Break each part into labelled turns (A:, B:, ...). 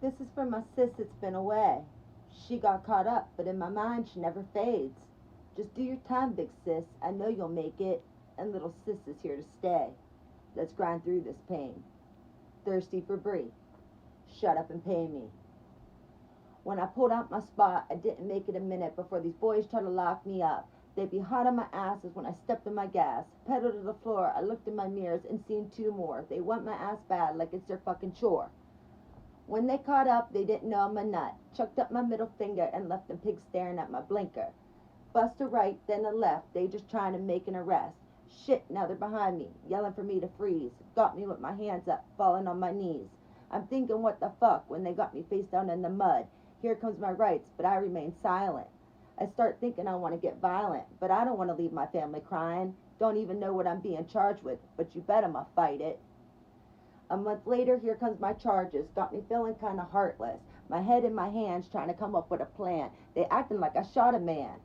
A: This is for my sis that's been away. She got caught up, but in my mind she never fades. Just do your time, big sis. I know you'll make it. And little sis is here to stay. Let's grind through this pain. Thirsty for brie. Shut up and pay me. When I pulled out my spot, I didn't make it a minute before these boys tried to lock me up. They'd be hot on my asses when I stepped in my gas. Pedal to the floor, I looked in my mirrors and seen two more. They want my ass bad like it's their fucking chore. When they caught up, they didn't know I'm a nut. Chucked up my middle finger and left them pigs staring at my blinker. Bust a right, then a left, they just trying to make an arrest. Shit, now they're behind me, yelling for me to freeze. Got me with my hands up, falling on my knees. I'm thinking what the fuck when they got me face down in the mud. Here comes my rights, but I remain silent. I start thinking I want to get violent, but I don't want to leave my family crying. Don't even know what I'm being charged with, but you bet I'ma fight it. A month later, here comes my charges. Got me feeling kind of heartless. My head in my hands trying to come up with a plan. They acting like I shot a man.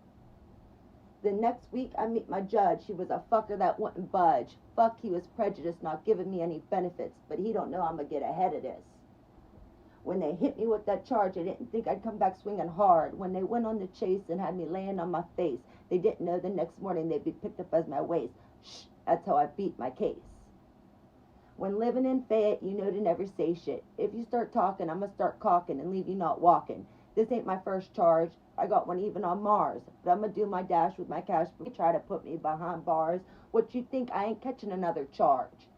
A: The next week, I meet my judge. He was a fucker that wouldn't budge. Fuck, he was prejudiced, not giving me any benefits, but he don't know I'ma get ahead of this. When they hit me with that charge, I didn't think I'd come back swinging hard. When they went on the chase and had me laying on my face, they didn't know the next morning they'd be picked up as my waist. Shh, that's how I beat my case. When living in Fayette, you know to never say shit. If you start talking, I'ma start caulking and leave you not walking. This ain't my first charge. I got one even on Mars. But I'ma do my dash with my cash. Try to put me behind bars. What you think? I ain't catching another charge.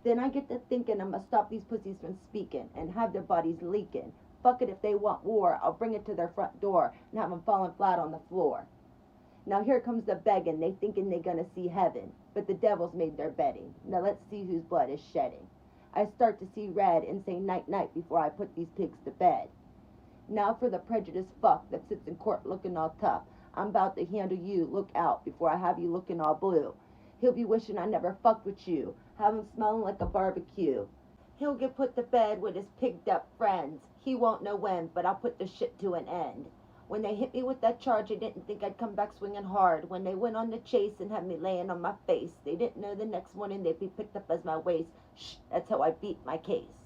A: Then I get to thinking I'ma stop these pussies from speaking and have their bodies leaking. Fuck it, if they want war, I'll bring it to their front door and have them falling flat on the floor. Now here comes the begging. They thinking they gonna see heaven, but the devil's made their bedding. Now let's see whose blood is shedding. I start to see red and say night night before I put these pigs to bed. Now for the prejudiced fuck that sits in court looking all tough. I'm about to handle you, look out, before I have you looking all blue. He'll be wishing I never fucked with you, have him smelling like a barbecue. He'll get put to bed with his pigged up friends. He won't know when, but I'll put the shit to an end. When they hit me with that charge, I didn't think I'd come back swinging hard. When they went on the chase and had me laying on my face, they didn't know the next morning they'd be picked up as my waist. Shh, that's how I beat my case.